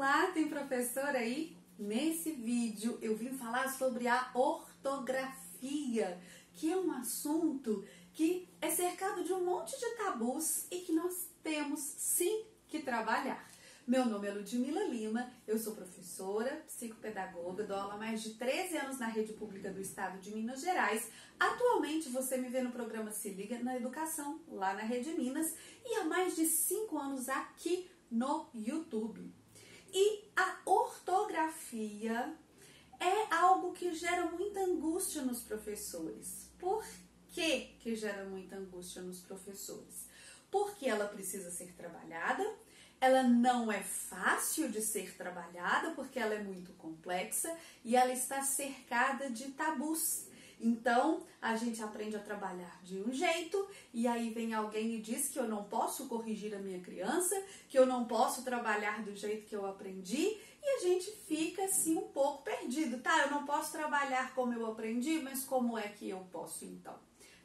Olá, tem professora aí? Nesse vídeo eu vim falar sobre a ortografia, que é um assunto que é cercado de um monte de tabus e que nós temos sim que trabalhar. Meu nome é Ludmila Lima, eu sou professora, psicopedagoga, dou aula há mais de 13 anos na rede pública do estado de Minas Gerais. Atualmente você me vê no programa Se Liga na Educação, lá na Rede Minas, e há mais de 5 anos aqui no YouTube. E a ortografia é algo que gera muita angústia nos professores. Por que gera muita angústia nos professores? Porque ela precisa ser trabalhada. Ela não é fácil de ser trabalhada porque ela é muito complexa e ela está cercada de tabus. Então, a gente aprende a trabalhar de um jeito e aí vem alguém e diz que eu não posso corrigir a minha criança, que eu não posso trabalhar do jeito que eu aprendi e a gente fica assim um pouco perdido, tá? Eu não posso trabalhar como eu aprendi, mas como é que eu posso então?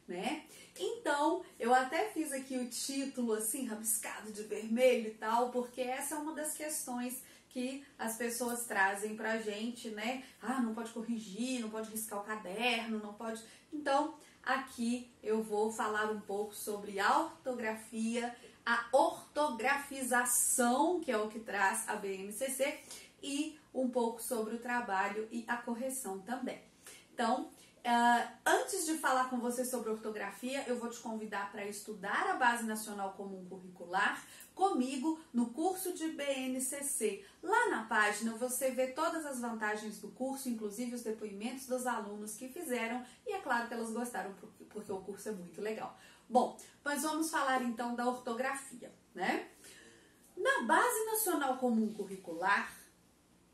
Né? Então, eu até fiz aqui o título assim, rabiscado de vermelho e tal, porque essa é uma das questões que as pessoas trazem pra gente, né? Ah, não pode corrigir, não pode riscar o caderno, não pode... Então, aqui eu vou falar um pouco sobre a ortografia, a ortografização, que é o que traz a BNCC, e um pouco sobre o trabalho e a correção também. Então, antes de falar com você sobre ortografia, eu vou te convidar para estudar a Base Nacional Comum Curricular comigo no curso de BNCC. Lá na página você vê todas as vantagens do curso, inclusive os depoimentos dos alunos que fizeram, e é claro que elas gostaram porque o curso é muito legal. Bom, mas vamos falar então da ortografia, né? Na Base Nacional Comum Curricular,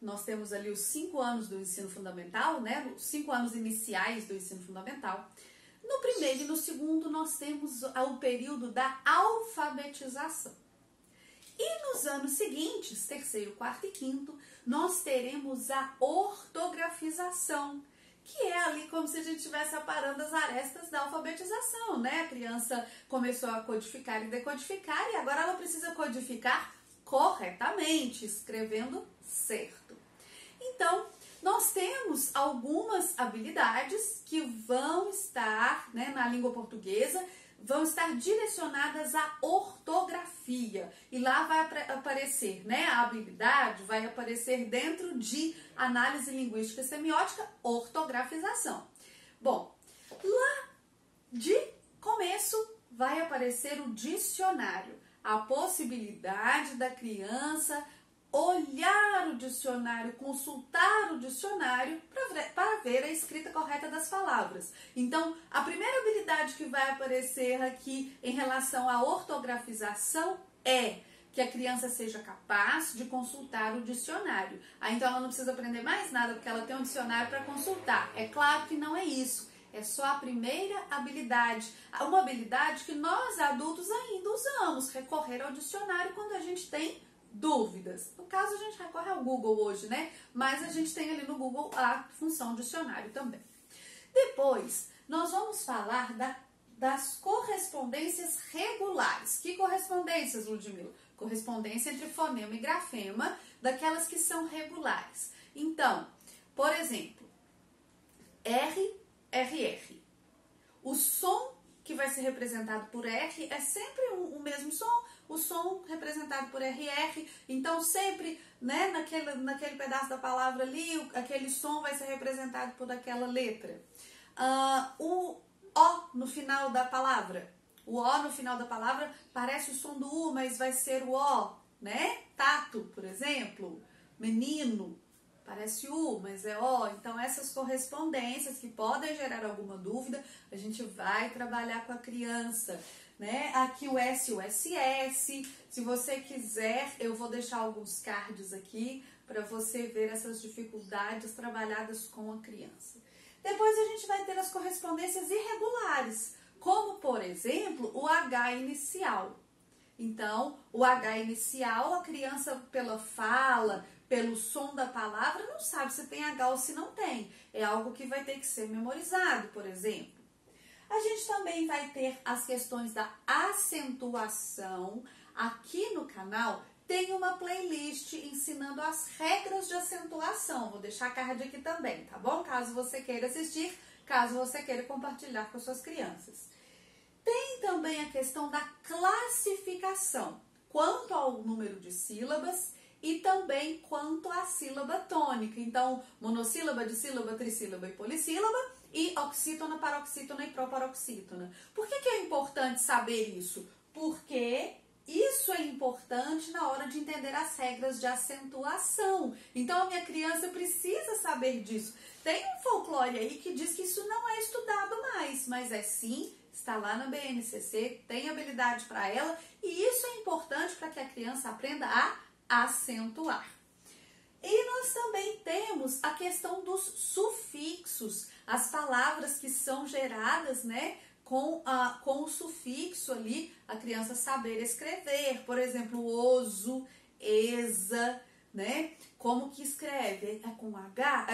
nós temos ali os 5 anos do ensino fundamental, né? Os 5 anos iniciais do ensino fundamental. No primeiro e no segundo, nós temos o período da alfabetização. E nos anos seguintes, terceiro, quarto e quinto, nós teremos a ortografização, que é ali como se a gente estivesse aparando as arestas da alfabetização, né? A criança começou a codificar e decodificar e agora ela precisa codificar corretamente, escrevendo certo. Então, nós temos algumas habilidades que vão estar, né, na língua portuguesa, vão estar direcionadas à ortografia. E lá vai aparecer, né, a habilidade vai aparecer dentro de análise linguística e semiótica, ortografização. Bom, lá de começo vai aparecer o dicionário. A possibilidade da criança olhar o dicionário, consultar o dicionário para ver a escrita correta das palavras. Então, a primeira habilidade que vai aparecer aqui em relação à ortografização é que a criança seja capaz de consultar o dicionário. Aí, então, ela não precisa aprender mais nada porque ela tem um dicionário para consultar. É claro que não é isso. É só a primeira habilidade, uma habilidade que nós adultos ainda usamos, recorrer ao dicionário quando a gente tem dúvidas. No caso, a gente recorre ao Google hoje, né? Mas a gente tem ali no Google a função dicionário também. Depois, nós vamos falar das correspondências regulares. Que correspondências, Ludmila? Correspondência entre fonema e grafema, daquelas que são regulares. Então, por exemplo, RR. O som que vai ser representado por R é sempre o mesmo som, o som representado por RR, então sempre, né, naquele pedaço da palavra ali, aquele som vai ser representado por aquela letra. O O no final da palavra, parece o som do U, mas vai ser o O, né? Tato, por exemplo, menino, parece U, mas é O. Então, essas correspondências que podem gerar alguma dúvida, a gente vai trabalhar com a criança, né? Aqui o S e o SS. Se você quiser, eu vou deixar alguns cards aqui para você ver essas dificuldades trabalhadas com a criança. Depois a gente vai ter as correspondências irregulares, como, por exemplo, o H inicial. Então, o H inicial, a criança pela fala, pelo som da palavra, não sabe se tem H ou se não tem. É algo que vai ter que ser memorizado, por exemplo. A gente também vai ter as questões da acentuação. Aqui no canal tem uma playlist ensinando as regras de acentuação. Vou deixar a card aqui também, tá bom? Caso você queira assistir, caso você queira compartilhar com suas crianças. Tem também a questão da classificação, quanto ao número de sílabas e também quanto à sílaba tônica. Então, monossílaba, dissílaba, trissílaba e polissílaba, e oxítona, paroxítona e proparoxítona. Por que é importante saber isso? Porque isso é importante na hora de entender as regras de acentuação. Então, a minha criança precisa saber disso. Tem um folclore aí que diz que isso não é estudado mais, mas é sim, está lá na BNCC, tem habilidade para ela, e isso é importante para que a criança aprenda a acentuar. E nós também temos a questão dos sufixos, as palavras que são geradas, né, com o sufixo ali, a criança saber escrever. Por exemplo, oso, eza, né? Como que escreve? É com H?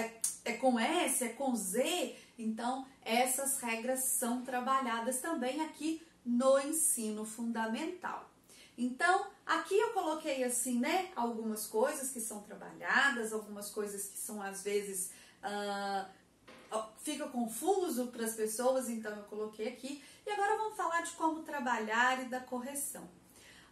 É com S? É com Z? Então, essas regras são trabalhadas também aqui no ensino fundamental. Então, aqui eu coloquei assim, né, algumas coisas que são trabalhadas, algumas coisas que são às vezes fica confuso para as pessoas, então eu coloquei aqui. E agora vamos falar de como trabalhar e da correção.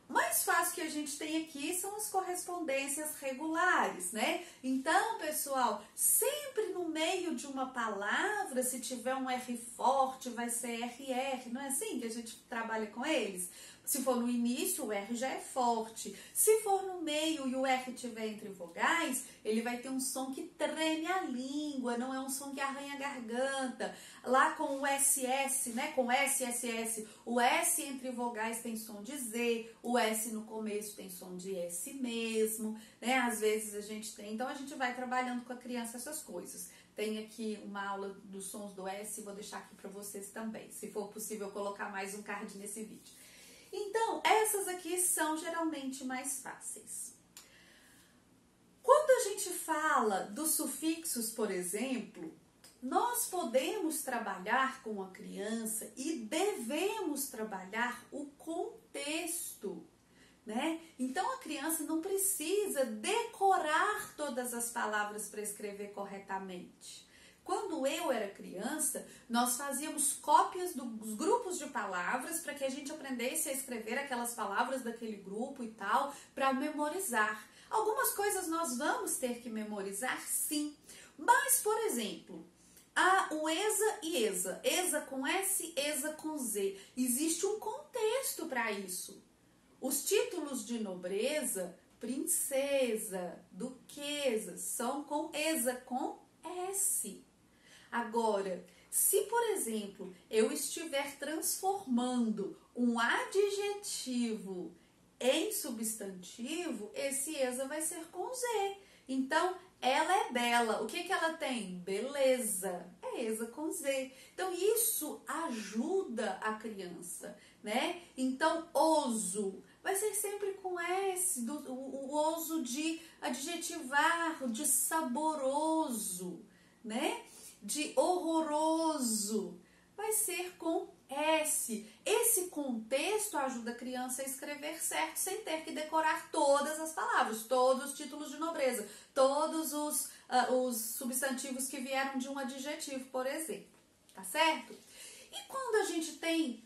O mais fácil que a gente tem aqui são as correspondências regulares, né? Então, pessoal, sempre no meio de uma palavra, se tiver um R forte, vai ser RR, não é assim que a gente trabalha com eles? Se for no início, o R já é forte. Se for no meio e o R estiver entre vogais, ele vai ter um som que treme a língua, não é um som que arranha a garganta. Lá com o SS, né, com SSS, o S entre vogais tem som de Z, o S no começo tem som de S mesmo, né? Às vezes a gente tem, então a gente vai trabalhando com a criança essas coisas. Tem aqui uma aula dos sons do S, vou deixar aqui para vocês também. Se for possível, colocar mais um card nesse vídeo. Então, essas aqui são geralmente mais fáceis. Quando a gente fala dos sufixos, por exemplo, nós podemos trabalhar com a criança e devemos trabalhar o contexto, né? Então, a criança não precisa decorar todas as palavras para escrever corretamente. Quando eu era criança, nós fazíamos cópias dos grupos de palavras para que a gente aprendesse a escrever aquelas palavras daquele grupo e tal, para memorizar. Algumas coisas nós vamos ter que memorizar, sim. Mas, por exemplo, o ESA e ESA, ESA com S, ESA com Z. Existe um contexto para isso. Os títulos de nobreza, princesa, duquesa, são com ESA, com S. Agora, se, por exemplo, eu estiver transformando um adjetivo em substantivo, esse ESA vai ser com Z. Então, ela é bela. O que ela tem? Beleza. É ESA com Z. Então, isso ajuda a criança, né? Então, oso vai ser sempre com S, o oso de adjetivar, de saboroso, né? De horroroso, vai ser com S. Esse contexto ajuda a criança a escrever certo, sem ter que decorar todas as palavras, todos os títulos de nobreza, todos os substantivos que vieram de um adjetivo, por exemplo, tá certo? E quando a gente tem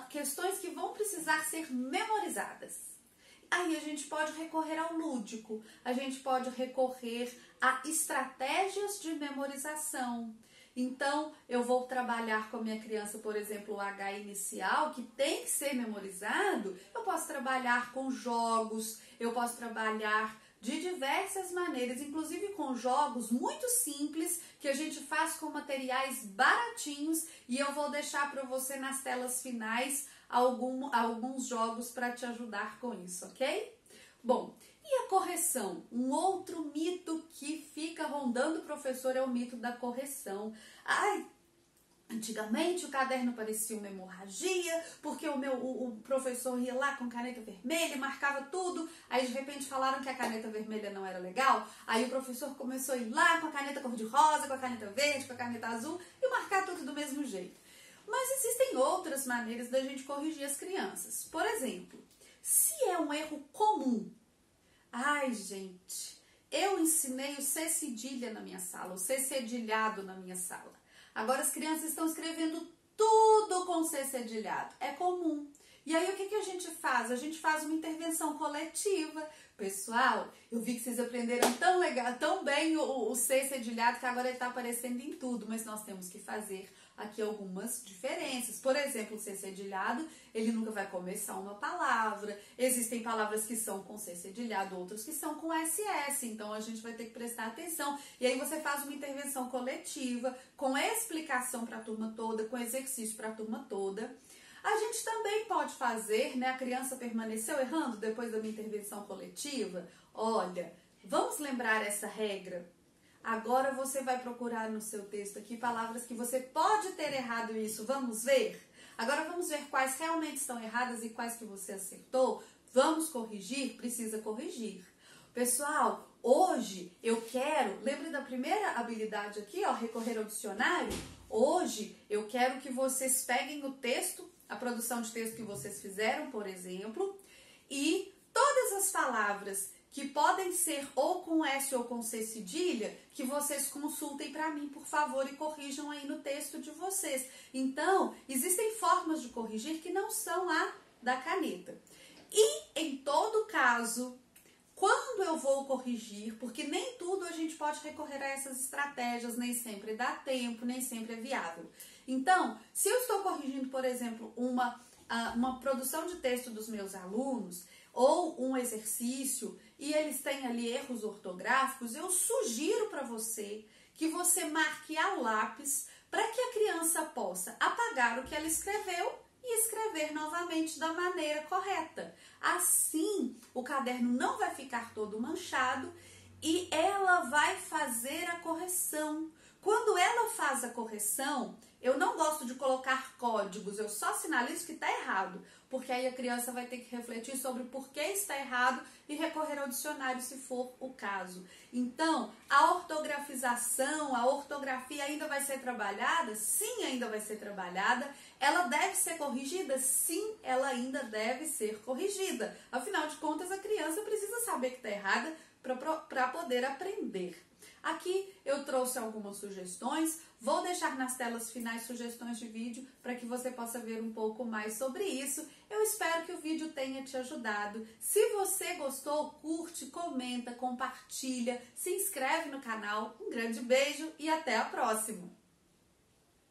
questões que vão precisar ser memorizadas, aí a gente pode recorrer ao lúdico, a gente pode recorrer a estratégias de memorização. Então, eu vou trabalhar com a minha criança, por exemplo, o H inicial, que tem que ser memorizado. Eu posso trabalhar com jogos, eu posso trabalhar de diversas maneiras, inclusive com jogos muito simples, que a gente faz com materiais baratinhos, e eu vou deixar para você nas telas finais alguns jogos para te ajudar com isso, ok? Bom, e a correção? Um outro mito que fica rondando o professor é o mito da correção. Antigamente o caderno parecia uma hemorragia, porque o professor ia lá com caneta vermelha e marcava tudo, aí de repente falaram que a caneta vermelha não era legal, aí o professor começou a ir lá com a caneta cor-de-rosa, com a caneta verde, com a caneta azul e marcar tudo do mesmo jeito. Mas existem outras maneiras da gente corrigir as crianças. Por exemplo, se é um erro comum, gente, Eu ensinei o C cedilha na minha sala, o C cedilhado na minha sala. Agora as crianças estão escrevendo tudo com C cedilhado. É comum. E aí o que a gente faz? A gente faz uma intervenção coletiva. Pessoal, eu vi que vocês aprenderam tão legal, tão bem o C cedilhado que agora ele está aparecendo em tudo, mas nós temos que fazer aqui algumas diferenças. Por exemplo, o C cedilhado, ele nunca vai começar uma palavra. Existem palavras que são com C cedilhado, outras que são com SS. Então, a gente vai ter que prestar atenção. E aí, você faz uma intervenção coletiva, com explicação para a turma toda, com exercício para a turma toda. A gente também pode fazer, né? A criança permaneceu errando depois da minha intervenção coletiva. Olha, vamos lembrar essa regra? Agora você vai procurar no seu texto aqui palavras que você pode ter errado isso. Vamos ver? Agora vamos ver quais realmente estão erradas e quais que você acertou. Vamos corrigir? Precisa corrigir. Pessoal, hoje eu quero... Lembre da primeira habilidade aqui, ó, recorrer ao dicionário? Hoje eu quero que vocês peguem o texto, a produção de texto que vocês fizeram, por exemplo, e todas as palavras que podem ser ou com S ou com C cedilha, que vocês consultem para mim, por favor, e corrijam aí no texto de vocês. Então, existem formas de corrigir que não são a da caneta. E, em todo caso, quando eu vou corrigir, porque nem tudo a gente pode recorrer a essas estratégias, nem sempre dá tempo, nem sempre é viável. Então, se eu estou corrigindo, por exemplo, uma produção de texto dos meus alunos, ou um exercício, e eles têm ali erros ortográficos, eu sugiro para você que você marque a lápis para que a criança possa apagar o que ela escreveu e escrever novamente da maneira correta. Assim, o caderno não vai ficar todo manchado e ela vai fazer a correção. Quando ela faz a correção, eu não gosto de colocar códigos, eu só sinalizo que está errado, porque aí a criança vai ter que refletir sobre por que está errado e recorrer ao dicionário se for o caso. Então, a ortografização, a ortografia ainda vai ser trabalhada? Sim, ainda vai ser trabalhada. Ela deve ser corrigida? Sim, ela ainda deve ser corrigida. Afinal de contas, a criança precisa saber que está errada para poder aprender. Aqui eu trouxe algumas sugestões, vou deixar nas telas finais sugestões de vídeo para que você possa ver um pouco mais sobre isso. Eu espero que o vídeo tenha te ajudado. Se você gostou, curte, comenta, compartilha, se inscreve no canal. Um grande beijo e até a próxima!